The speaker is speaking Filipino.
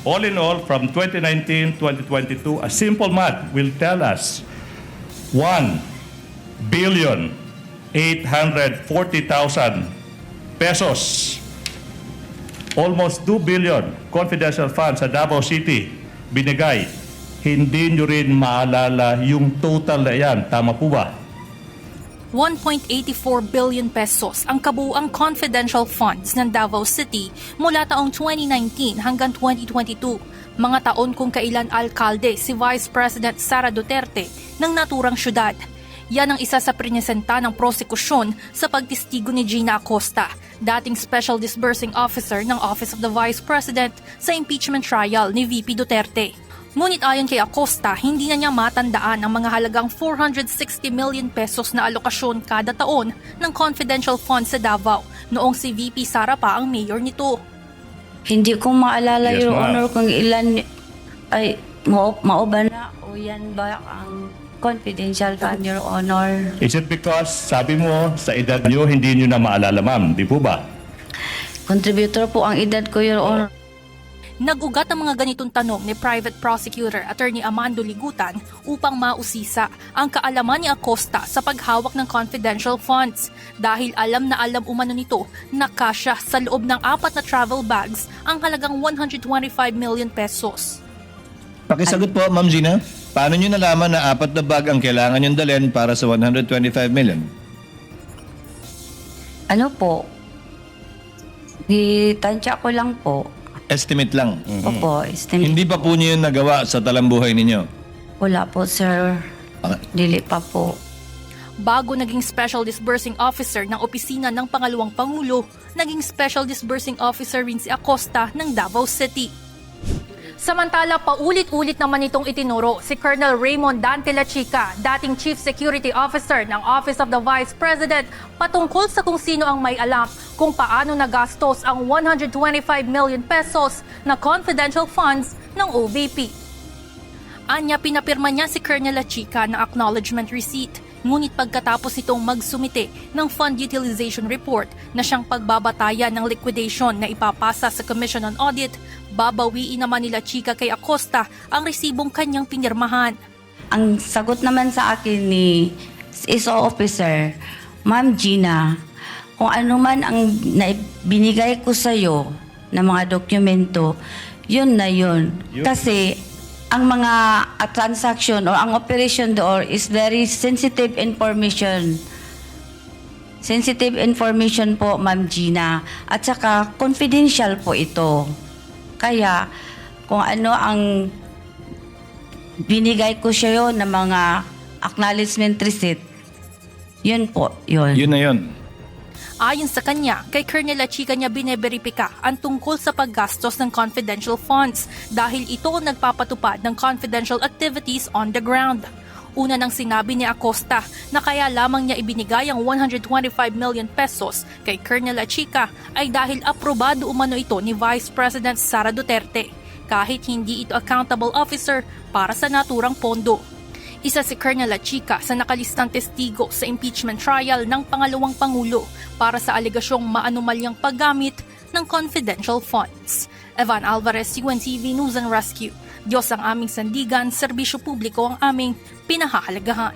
All in all, from 2019-2022, a simple math will tell us 1,840,000 pesos. Almost 2 billion confidential funds sa Davao City binigay. Hindi nyo rin maalala yung total na yan. Tama po ba? 1.84 billion pesos ang kabuuang confidential funds ng Davao City mula taong 2019 hanggang 2022, mga taon kung kailan alkalde si Vice President Sara Duterte ng naturang syudad. Yan ang isa sa prinesenta ng prosekusyon sa pagtistigo ni Gina Acosta, dating Special Disbursing Officer ng Office of the Vice President sa impeachment trial ni VP Duterte. Ngunit ayon kay Acosta, hindi na niya matandaan ang mga halagang 460 million pesos na alokasyon kada taon ng confidential funds sa Davao noong si VP Sara pa ang mayor nito. Hindi ko maalala, Yes, Your ma'am. Honor, kung ilan ay mauba na o yan ba ang confidential fund, Your Honor. Is it because, sabi mo, sa edad nyo, hindi nyo na maalala, ma'am? Di po ba? Contributor po ang edad ko, Your Honor. Nag-ugat ang mga ganitong tanong ni Private Prosecutor Attorney Amando Ligutan upang mausisa ang kaalaman ni Acosta sa paghawak ng confidential funds dahil alam na alam umano nito na kasya sa loob ng 4 na travel bags ang halagang 125 million pesos. Pakisagot po, Ma'am Gina. Paano nyo nalaman na 4 na bag ang kailangan yung dalhin para sa 125 million? Ano po? Tansya ko lang po. Estimate lang. Opo, estimate. Hindi pa po nyo yung nagawa sa talambuhay ninyo? Wala po, sir. Ah, Dili pa po. Bago naging Special Disbursing Officer ng opisina ng Pangalawang Pangulo, naging Special Disbursing Officer rin si Acosta ng Davao City. Samantala, paulit-ulit naman itong itinuro si Colonel Raymond Dante Lachica, dating Chief Security Officer ng Office of the Vice President, patungkol sa kung sino ang may alam kung paano nagastos ang 125 million pesos na confidential funds ng OVP. Anya, pinapirma niya si Colonel Lachica ng acknowledgement receipt. Ngunit pagkatapos itong magsumite ng Fund Utilization Report na siyang pagbabatayan ng liquidation na ipapasa sa Commission on Audit, babawiin naman nila Chica kay Acosta ang resibong kanyang pinirmahan. Ang sagot naman sa akin ni ISO Officer, Ma'am Gina, kung ano man ang binigay ko sa'yo na mga dokumento, yun na yun. Kasi ang mga transaction o ang operation doon is very sensitive information. Sensitive information po, Ma'am Gina. At saka confidential po ito. Kaya kung ano ang binigay ko siya yun ng mga acknowledgement receipt, yun po, yun. Yun na yun. Ayon sa kanya, kay Colonel Lachica niya bineberipika ang tungkol sa paggastos ng confidential funds dahil ito ang nagpapatupad ng confidential activities on the ground. Una nang sinabi ni Acosta na kaya lamang niya ibinigay ang 125 million pesos kay Colonel Lachica ay dahil aprobado umano ito ni Vice President Sara Duterte, kahit hindi ito accountable officer para sa naturang pondo. Isa si Colonel Lachica sa nakalistang testigo sa impeachment trial ng Pangalawang Pangulo para sa alegasyong maanumalyang paggamit ng confidential funds. Evan Alvarez, UNTV News and Rescue. Diyos ang aming sandigan, serbisyo publiko ang aming pinahahalagahan.